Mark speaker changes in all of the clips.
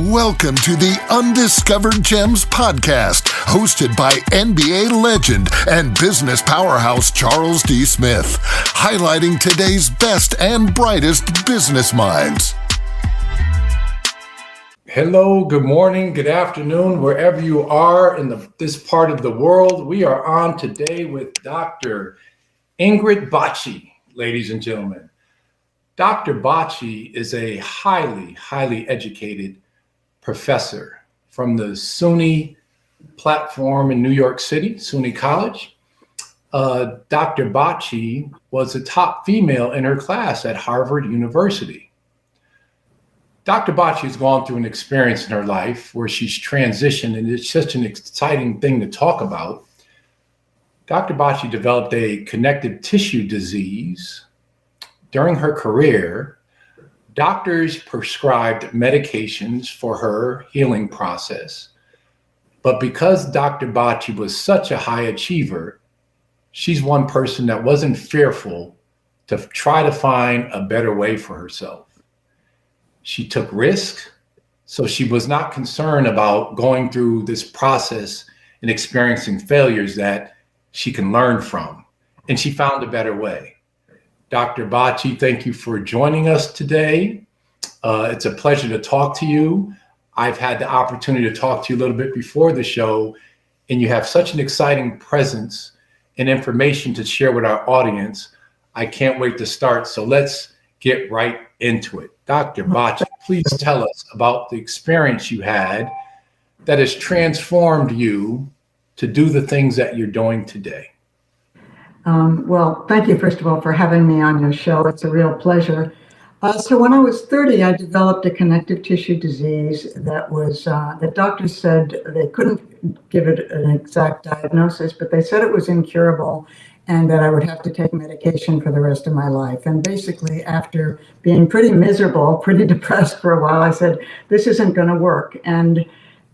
Speaker 1: Welcome to the Undiscovered Gems podcast, hosted by NBA legend and business powerhouse Charles D. Smith, highlighting today's best and brightest business minds.
Speaker 2: Hello, good morning, good afternoon, wherever you are in this part of the world. We are on today with Dr. Ingrid Bacci, ladies and gentlemen. Dr. Bacci is a highly educated professor from the SUNY platform in New York City, SUNY College. Dr. Bacci was a top female in her class at Harvard University. Dr. Bacci has gone through an experience in her life where she's transitioned, and it's such an exciting thing to talk about. Dr. Bacci developed a connective tissue disease. During her career, doctors prescribed medications for her healing process. But because Dr. Bacci was such a high achiever, she's one person that wasn't fearful to try to find a better way for herself. She took risks, so she was not concerned about going through this process and experiencing failures that she can learn from. And she found a better way. Dr. Bacci, thank you for joining us today. It's a pleasure to talk to you. I've had the opportunity to talk to you a little bit before the show, and you have such an exciting presence and information to share with our audience. I can't wait to start, so let's get right into it. Dr. Bacci, please tell us about the experience you had that has transformed you to do the things that you're doing today.
Speaker 3: Well, thank you, first of all, for having me on your show. It's a real pleasure. So when I was 30, I developed a connective tissue disease that doctors said they couldn't give it an exact diagnosis, but they said it was incurable and that I would have to take medication for the rest of my life. And basically, after being pretty miserable, pretty depressed for a while, I said, this isn't going to work. And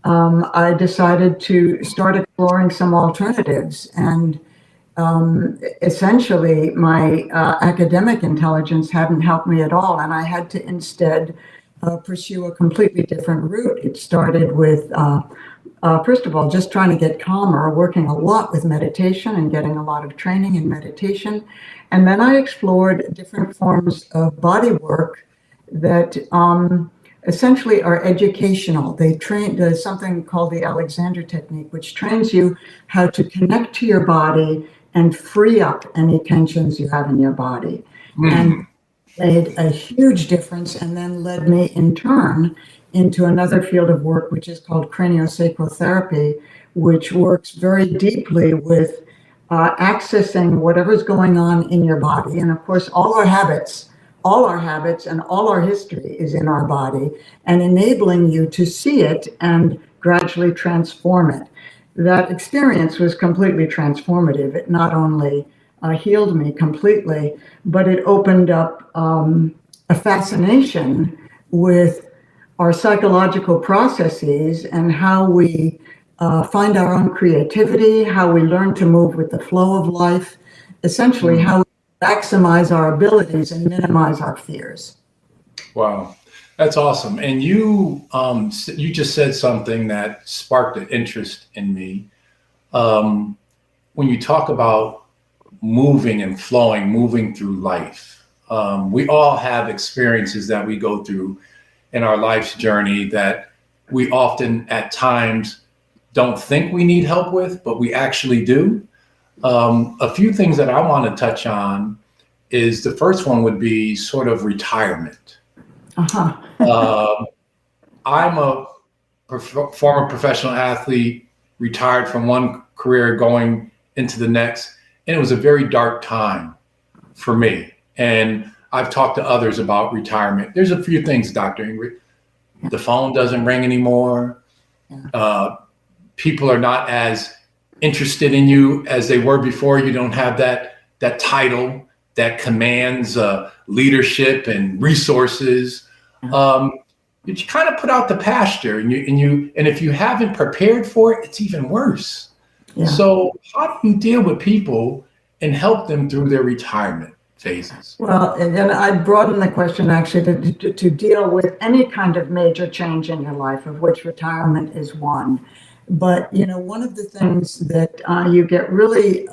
Speaker 3: I decided to start exploring some alternatives. And essentially, my academic intelligence hadn't helped me at all, and I had to instead pursue a completely different route. It started with, first of all, just trying to get calmer, working a lot with meditation and getting a lot of training in meditation. And then I explored different forms of body work that essentially are educational. There's something called the Alexander technique, which trains you how to connect to your body and free up any tensions you have in your body. And made a huge difference, and then led me in turn into another field of work, which is called craniosacral therapy, which works very deeply with accessing whatever's going on in your body. And of course, all our habits and all our history is in our body, and enabling you to see it and gradually transform it. That experience was completely transformative. It not only healed me completely, but it opened up a fascination with our psychological processes and how we find our own creativity, how we learn to move with the flow of life, essentially how we maximize our abilities and minimize our fears.
Speaker 2: Wow. That's awesome. And you just said something that sparked an interest in me. When you talk about moving and flowing, moving through life, we all have experiences that we go through in our life's journey that we often at times don't think we need help with, but we actually do. A few things that I want to touch on is the first one would be sort of retirement. I'm a former professional athlete, retired from one career going into the next, and it was a very dark time for me. And I've talked to others about retirement. There's a few things, Dr. Ingrid. The phone doesn't ring anymore. People are not as interested in you as they were before. You don't have that title that commands leadership and resources. You kind of put out the pasture, and if you haven't prepared for it, it's even worse. Yeah. So how do you deal with people and help them through their retirement phases?
Speaker 3: Well, and then I broaden the question actually to deal with any kind of major change in your life, of which retirement is one. But, one of the things that you get really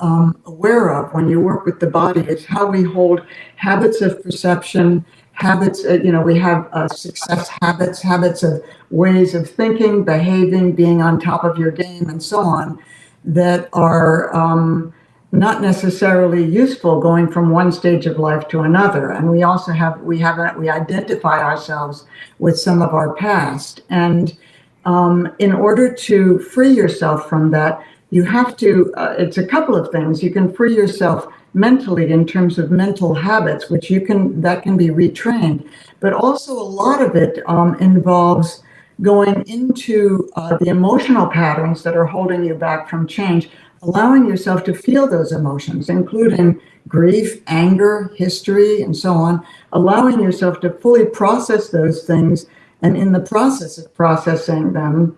Speaker 3: aware of when you work with the body is how we hold habits of perception, habits, we have success habits, habits of ways of thinking, behaving, being on top of your game, and so on, that are not necessarily useful going from one stage of life to another. And we also we identify ourselves with some of our past. And in order to free yourself from that, you have to, it's a couple of things. You can free yourself mentally in terms of mental habits, that can be retrained. But also a lot of it involves going into the emotional patterns that are holding you back from change, allowing yourself to feel those emotions, including grief, anger, history, and so on, allowing yourself to fully process those things. And in the process of processing them,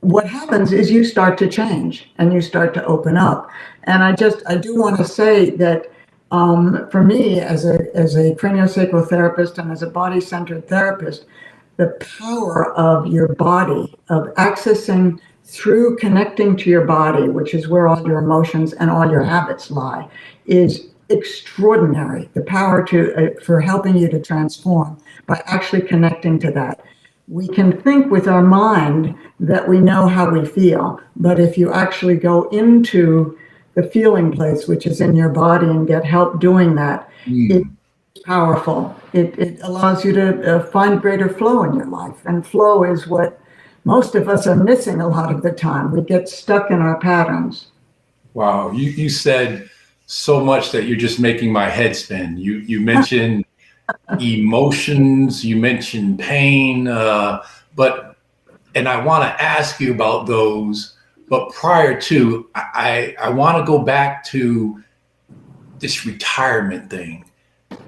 Speaker 3: what happens is you start to change and you start to open up. And I do want to say that for me, as a craniosacral therapist and as a body-centered therapist, the power of your body, of accessing through connecting to your body, which is where all your emotions and all your habits lie, is extraordinary. The power for helping you to transform by actually connecting to that. We can think with our mind that we know how we feel, but if you actually go into the feeling place, which is in your body, and get help doing that, it's powerful. It allows you to find greater flow in your life. And flow is what most of us are missing a lot of the time. We get stuck in our patterns.
Speaker 2: Wow, you said so much that you're just making my head spin. You mentioned emotions, you mentioned pain, and I want to ask you about those. But prior to, I want to go back to this retirement thing.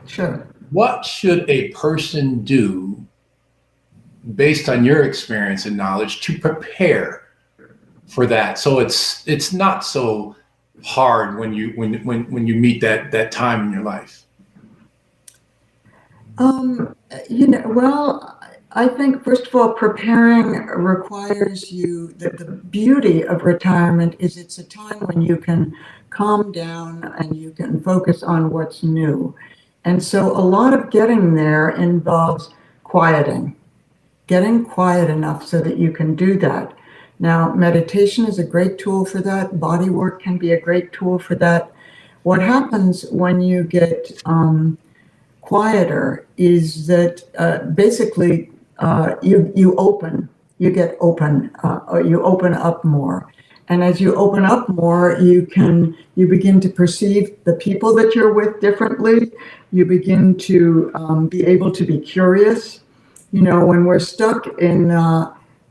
Speaker 3: Sure.
Speaker 2: What should a person do based on your experience and knowledge to prepare for that, so it's not so hard when you meet that time in your life?
Speaker 3: Well, I think first of all, preparing requires you, the beauty of retirement is it's a time when you can calm down and you can focus on what's new. And so a lot of getting there involves getting quiet enough so that you can do that. Now, meditation is a great tool for that. Body work can be a great tool for that. What happens when you get quieter is that basically you open up more. And as you open up more, you begin to perceive the people that you're with differently. You begin to be able to be curious. When we're stuck in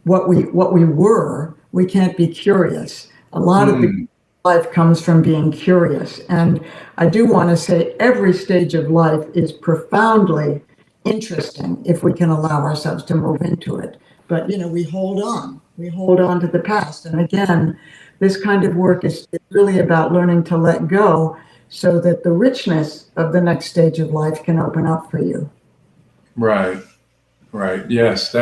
Speaker 3: what we were, we can't be curious. A lot of the life comes from being curious. And I do want to say every stage of life is profoundly interesting if we can allow ourselves to move into it. But, we hold on to the past. And again, this kind of work is really about learning to let go so that the richness of the next stage of life can open up for you.
Speaker 2: Right. Yes,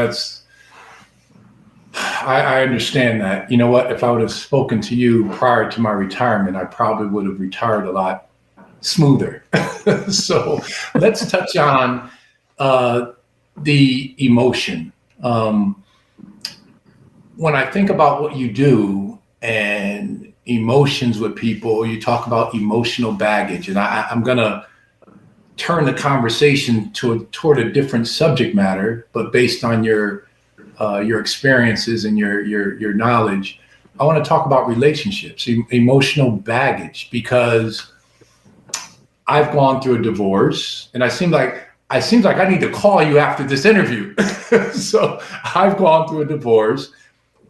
Speaker 2: I understand that. You know what? If I would have spoken to you prior to my retirement, I probably would have retired a lot smoother. So let's touch on the emotion. When I think about what you do and emotions with people, you talk about emotional baggage, and I'm going to turn the conversation toward a different subject matter, but based on your experiences and your knowledge, I want to talk about relationships, emotional baggage, because I've gone through a divorce, and I seem like I need to call you after this interview. So I've gone through a divorce,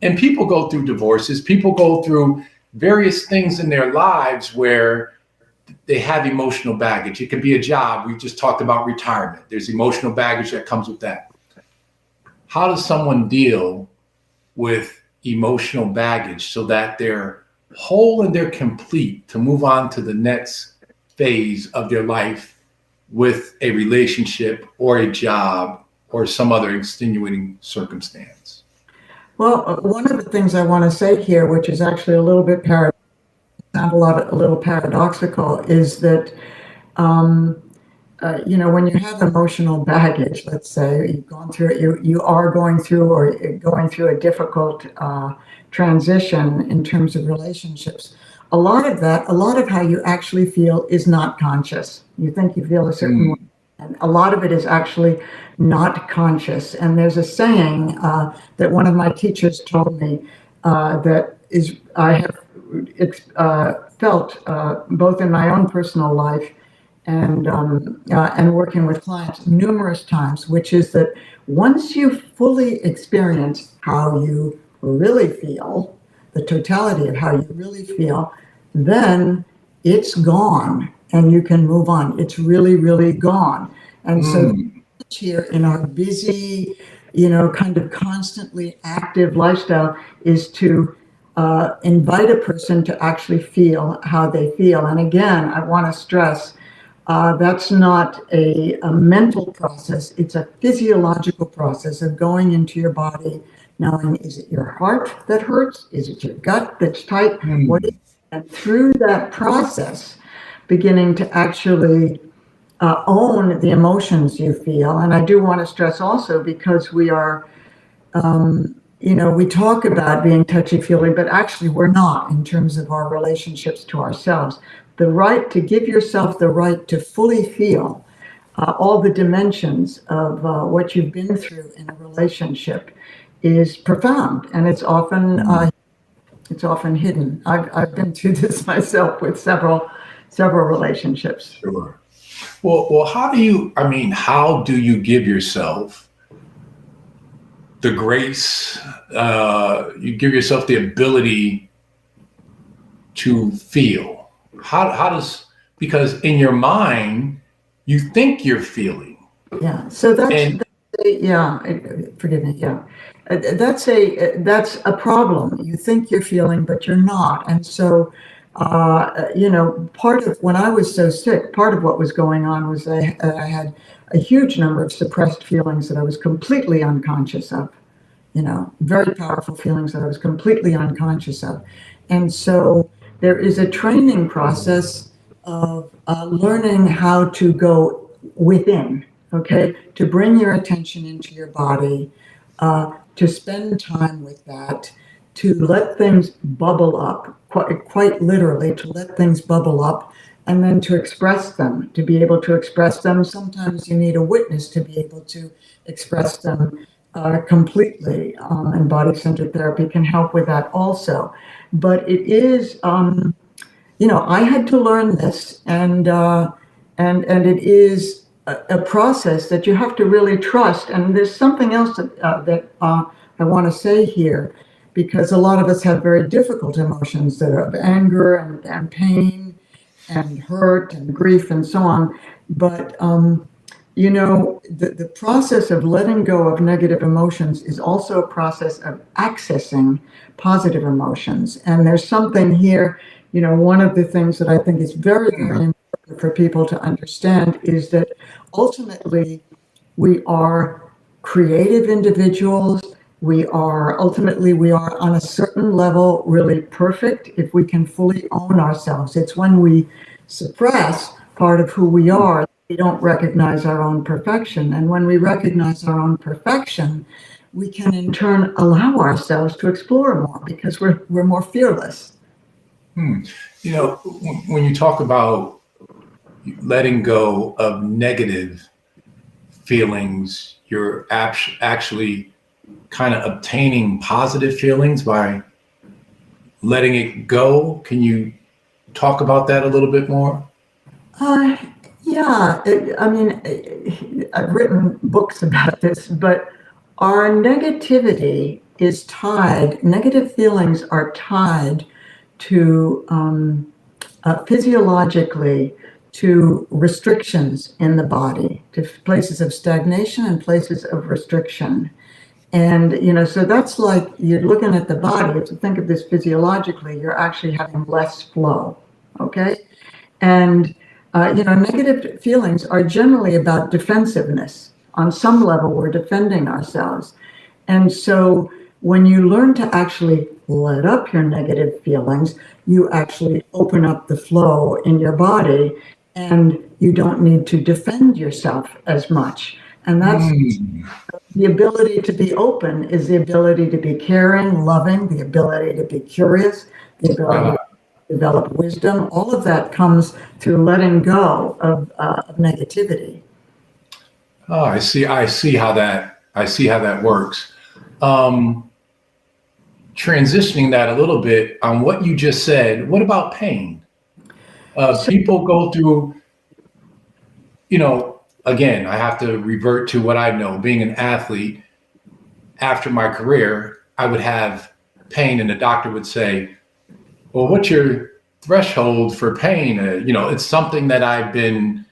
Speaker 2: and people go through divorces. People go through various things in their lives where they have emotional baggage. It could be a job. We just talked about retirement. There's emotional baggage that comes with that. How does someone deal with emotional baggage so that they're whole and they're complete to move on to the next phase of their life with a relationship or a job or some other extenuating circumstance?
Speaker 3: Well, one of the things I want to say here, which is actually a little bit a little paradoxical, is that when you have emotional baggage, let's say you've gone through it, you are going through or going through a difficult transition in terms of relationships. A lot of how you actually feel is not conscious. You think you feel a certain way, and a lot of it is actually not conscious. And there's a saying that one of my teachers told me that is I have felt both in my own personal life and working with clients numerous times, which is that once you fully experience how you really feel, the totality of how you really feel, then it's gone and you can move on. It's really, really gone. And so here in our busy, kind of constantly active lifestyle is to invite a person to actually feel how they feel. And again, I want to stress, that's not a mental process. It's a physiological process of going into your body, knowing, is it your heart that hurts? Is it your gut that's tight? What is it? And through that process, beginning to actually own the emotions you feel. And I do want to stress also, because we are, we talk about being touchy-feely, but actually we're not in terms of our relationships to ourselves. The right to give yourself the right to fully feel all the dimensions of what you've been through in a relationship is profound, and it's often hidden. I've been through this myself with several relationships.
Speaker 2: Sure. Well, how do you give yourself the grace, you give yourself the ability to feel? Because in your mind, you think you're feeling.
Speaker 3: Yeah. So forgive me. Yeah. That's a problem. You think you're feeling, but you're not. And so, part of when I was so sick, part of what was going on was I had a huge number of suppressed feelings that I was completely unconscious of, very powerful feelings that I was completely unconscious of. And so there is a training process of learning how to go within, okay, to bring your attention into your body, to spend time with that, to let things bubble up, quite literally, to let things bubble up, and then to express them, to be able to express them. Sometimes you need a witness to be able to express them completely, and body-centered therapy can help with that also. But it is, I had to learn this, and it is a process that you have to really trust. And there's something else that I want to say here, because a lot of us have very difficult emotions that are of anger and pain and hurt and grief and so on. But the process of letting go of negative emotions is also a process of accessing positive emotions. And there's something here, one of the things that I think is very, very important for people to understand is that ultimately we are creative individuals. We are on a certain level really perfect if we can fully own ourselves. It's when we suppress part of who we are, we don't recognize our own perfection. And when we recognize our own perfection, we can in turn allow ourselves to explore more, because we're more fearless.
Speaker 2: When you talk about letting go of negative feelings, you're actually kind of obtaining positive feelings by letting it go. Can you talk about that a little bit more?
Speaker 3: Yeah, I've written books about this, but our negative feelings are tied to physiologically to restrictions in the body, to places of stagnation and places of restriction. And, so that's like you're looking at the body. If you think of this physiologically, you're actually having less flow, okay? And Negative feelings are generally about defensiveness. On some level, we're defending ourselves. And so when you learn to actually let up your negative feelings, you actually open up the flow in your body and you don't need to defend yourself as much. And that's the ability to be open is the ability to be caring, loving, the ability to be curious, the ability to develop wisdom. All of that comes through letting go of negativity.
Speaker 2: Oh, I see how that works. Transitioning that a little bit on what you just said, what about pain? People go through, again, I have to revert to what I know. Being an athlete, after my career, I would have pain and the doctor would say, well, what's your threshold for pain? It's something that I've been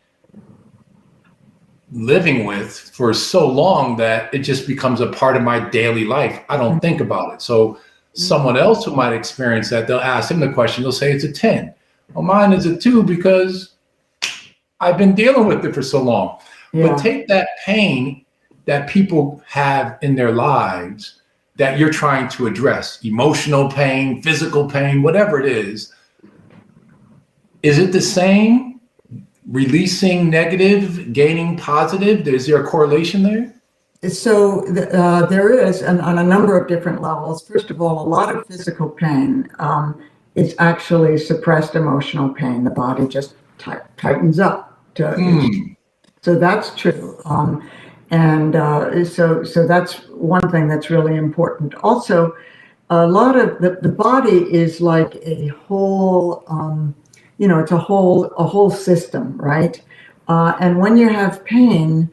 Speaker 2: living with for so long that it just becomes a part of my daily life. I don't think about it. So someone else who might experience that, they'll ask him the question, they'll say it's a 10. Well, mine is a 2 because I've been dealing with it for so long. Yeah. But take that pain that people have in their lives that you're trying to address, emotional pain, physical pain, whatever it is it the same? Releasing negative, gaining positive? Is there a correlation there?
Speaker 3: So there is, and on a number of different levels. First of all, a lot of physical pain is actually suppressed emotional pain. The body just tightens up. So that's true. So that's one thing that's really important. Also, a lot of the body is like a whole, it's a whole system, right? And when you have pain,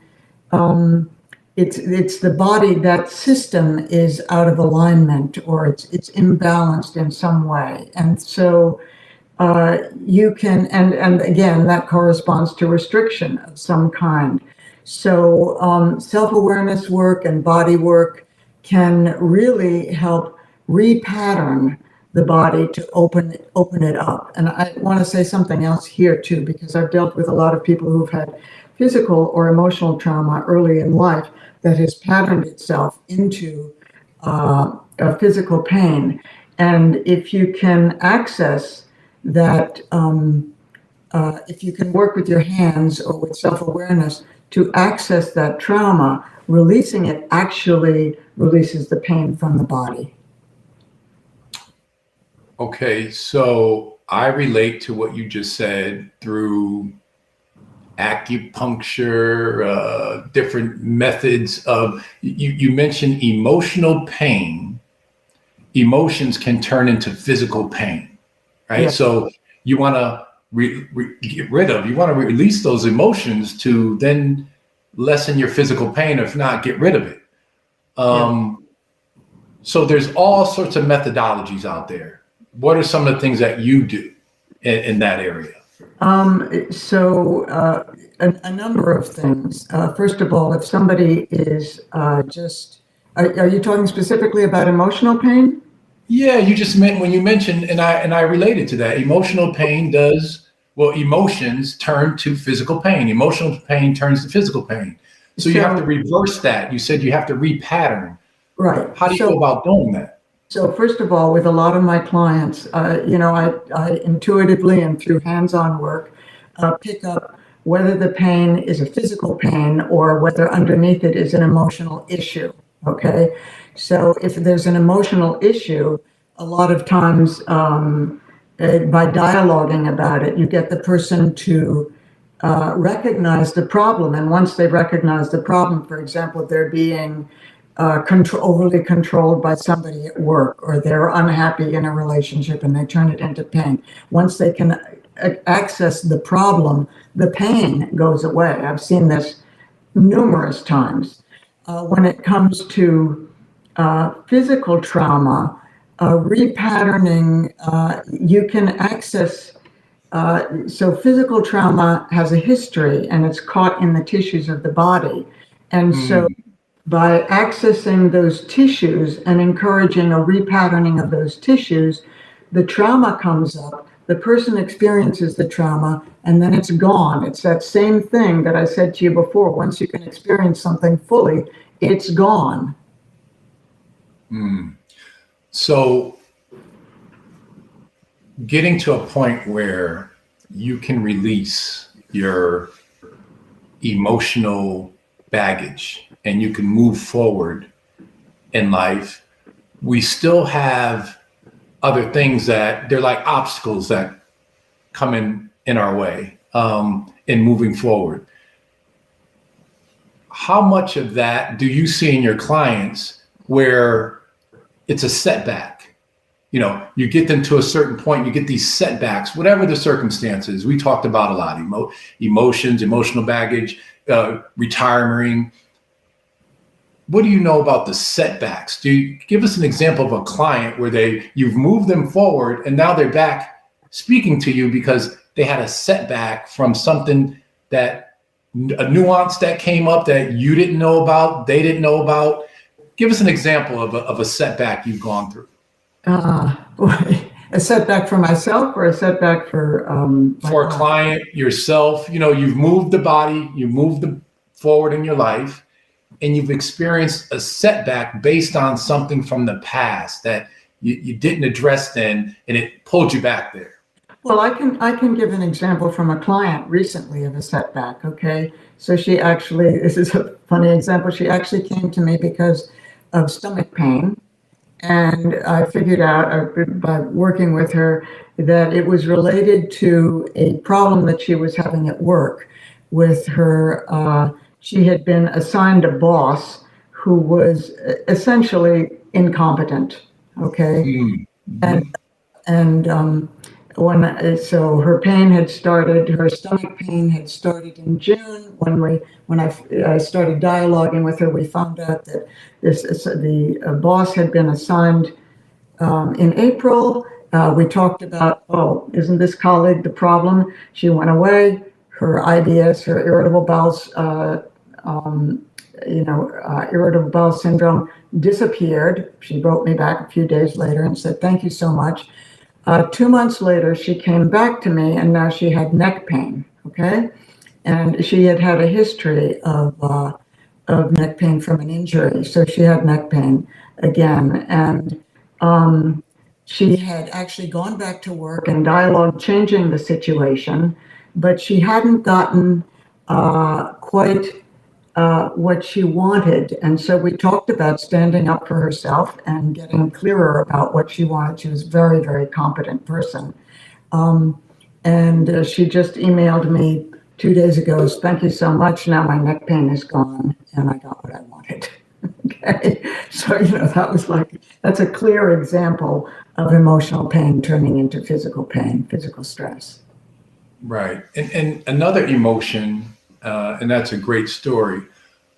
Speaker 3: it's the body, that system is out of alignment or it's imbalanced in some way. And so you can, and again, that corresponds to restriction of some kind. So self-awareness work and body work can really help repattern the body to open it up. And I want to say something else here too, because I've dealt with a lot of people who've had physical or emotional trauma early in life that has patterned itself into a physical pain. And if you can access that, if you can work with your hands or with self-awareness to access that trauma, releasing it actually releases the pain from the body.
Speaker 2: Okay, so I relate to what you just said through acupuncture, different methods of, you mentioned emotional pain. Emotions can turn into physical pain, right? Yes. So you want to get rid of, you want to release those emotions to then lessen your physical pain, if not get rid of it. So there's all sorts of methodologies out there. What are some of the things that you do in that area?
Speaker 3: A number of things. First of all, if somebody is are you talking specifically about emotional pain?
Speaker 2: Yeah, you just meant when you mentioned, and I related to that. Emotional pain emotions turn to physical pain. Emotional pain turns to physical pain. So you have to reverse that. You said you have to repattern.
Speaker 3: Right.
Speaker 2: How do you go about doing that?
Speaker 3: So first of all, with a lot of my clients, I intuitively and through hands-on work pick up whether the pain is a physical pain or whether underneath it is an emotional issue. Okay. So if there's an emotional issue, a lot of times by dialoguing about it, you get the person to recognize the problem. And once they recognize the problem, for example, they're being overly controlled by somebody at work, or they're unhappy in a relationship and they turn it into pain. Once they can access the problem, the pain goes away. I've seen this numerous times. When it comes to physical trauma, repatterning, you can access. So physical trauma has a history and it's caught in the tissues of the body. And so by accessing those tissues and encouraging a repatterning of those tissues, the trauma comes up, the person experiences the trauma and then it's gone. It's that same thing that I said to you before. Once you can experience something fully, it's gone.
Speaker 2: So getting to a point where you can release your emotional baggage and you can move forward in life, we still have other things that they're like obstacles that come in our way in moving forward. How much of that do you see in your clients where it's a setback? You know, you get them to a certain point, you get these setbacks, whatever the circumstances. We talked about a lot, emotions, emotional baggage, retiring. What do you know about the setbacks? Do you give us an example of a client where you've moved them forward and now they're back speaking to you because they had a setback from something a nuance that came up that you didn't know about, they didn't know about? Give us an example of a setback you've gone through.
Speaker 3: A setback for myself or a setback for
Speaker 2: a client, yourself? You know, you've moved the body, you moved forward in your life, and you've experienced a setback based on something from the past that you didn't address then, and it pulled you back there.
Speaker 3: Well, I can give an example from a client recently of a setback. Okay, so this is a funny example. She actually came to me because of stomach pain. And I figured out by working with her that it was related to a problem that she was having at work with her. She had been assigned a boss who was essentially incompetent. Okay. And so her pain had started, her stomach pain had started in June. When I started dialoguing with her, we found out that the boss had been assigned in April. We talked about, isn't this colleague the problem? She went away. Her IBS, her irritable bowel syndrome disappeared. She wrote me back a few days later and said, "Thank you so much." 2 months later, she came back to me, and now she had neck pain. Okay, and she had a history of neck pain from an injury, so she had neck pain again, and she had actually gone back to work and dialogue changing the situation, but she hadn't gotten quite what she wanted. And so we talked about standing up for herself and getting clearer about what she wanted. She was a very, very competent person. And she just emailed me 2 days ago, "Thank you so much. Now my neck pain is gone and I got what I wanted." Okay. So, that's a clear example of emotional pain turning into physical pain, physical stress.
Speaker 2: Right. And another emotion, and that's a great story.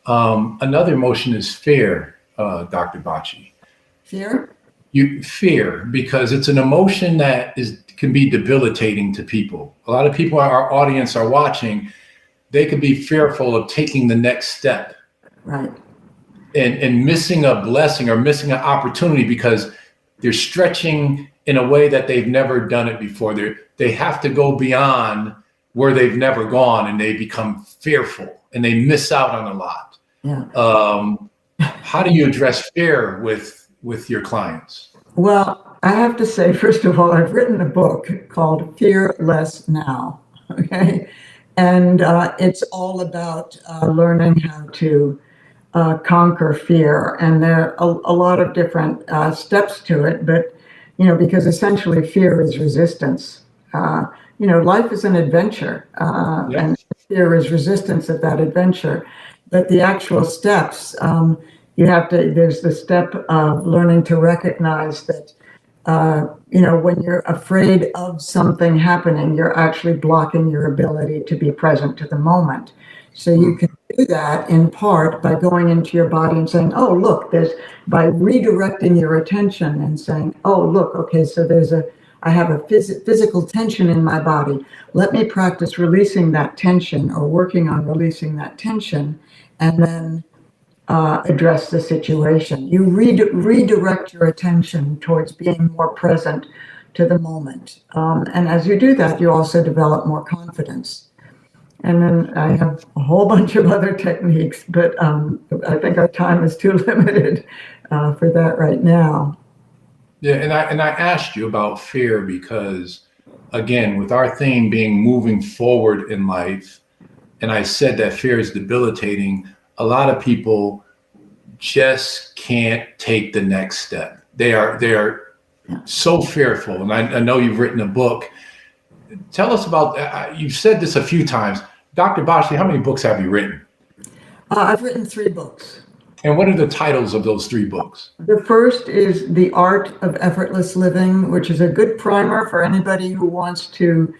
Speaker 2: Another emotion is fear, Dr. Bacci.
Speaker 3: Fear?
Speaker 2: Fear, because it's an emotion that can be debilitating to people. A lot of people, our audience are watching, they could be fearful of taking the next step.
Speaker 3: Right.
Speaker 2: And missing a blessing or missing an opportunity because they're stretching in a way that they've never done it before. They have to go beyond where they've never gone, and they become fearful and they miss out on a lot.
Speaker 3: Yeah.
Speaker 2: How do you address fear with your clients?
Speaker 3: Well, I have to say, first of all, I've written a book called Fear Less Now. Okay. And it's all about learning how to conquer fear. And there are a lot of different steps to it, but, because essentially fear is resistance. Life is an adventure, and fear is resistance of that adventure. But the actual steps, there's the step of learning to recognize that, when you're afraid of something happening, you're actually blocking your ability to be present to the moment. So you can do that in part by going into your body and saying, "Oh, look, by redirecting your attention and saying, oh, look, okay, so I have a physical tension in my body. Let me practice releasing that tension or working on releasing that tension, and then address the situation." You redirect your attention towards being more present to the moment. And as you do that, you also develop more confidence. And then I have a whole bunch of other techniques, but I think our time is too limited for that right now.
Speaker 2: Yeah, and I asked you about fear because, again, with our theme being moving forward in life, and I said that fear is debilitating, a lot of people just can't take the next step. They are so fearful. And I know you've written a book. Tell us about, you've said this a few times. Dr. Bacci, how many books have you written?
Speaker 3: I've written 3 books.
Speaker 2: And what are the titles of those 3 books?
Speaker 3: The first is The Art of Effortless Living, which is a good primer for anybody who wants to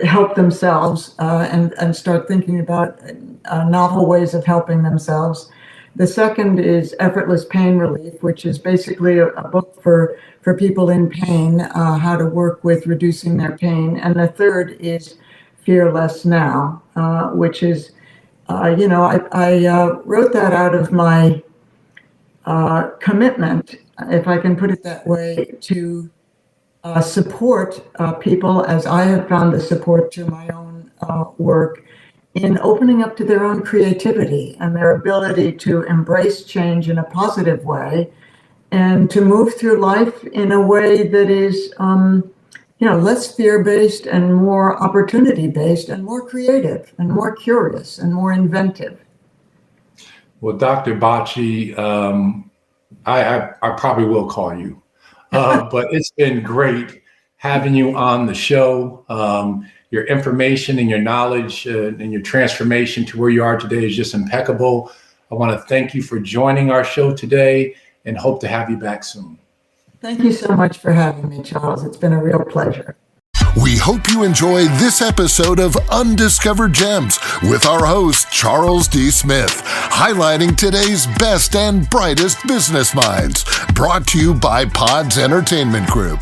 Speaker 3: help themselves and start thinking about novel ways of helping themselves. The second is Effortless Pain Relief, which is basically a book for people in pain, how to work with reducing their pain. And the third is Fear Less Now, which is, I wrote that out of my commitment, if I can put it that way, to support people as I have found the support to my own work in opening up to their own creativity and their ability to embrace change in a positive way and to move through life in a way that is, less fear-based and more opportunity-based and more creative and more curious and more inventive.
Speaker 2: Well, Dr. Bacci, I probably will call you, but it's been great having you on the show. Your information and your knowledge and your transformation to where you are today is just impeccable. I want to thank you for joining our show today and hope to have you back soon.
Speaker 3: Thank you so much for having me, Charles. It's been a real pleasure.
Speaker 1: We hope you enjoy this episode of Undiscovered Gems with our host, Charles D. Smith, highlighting today's best and brightest business minds. Brought to you by Pods Entertainment Group.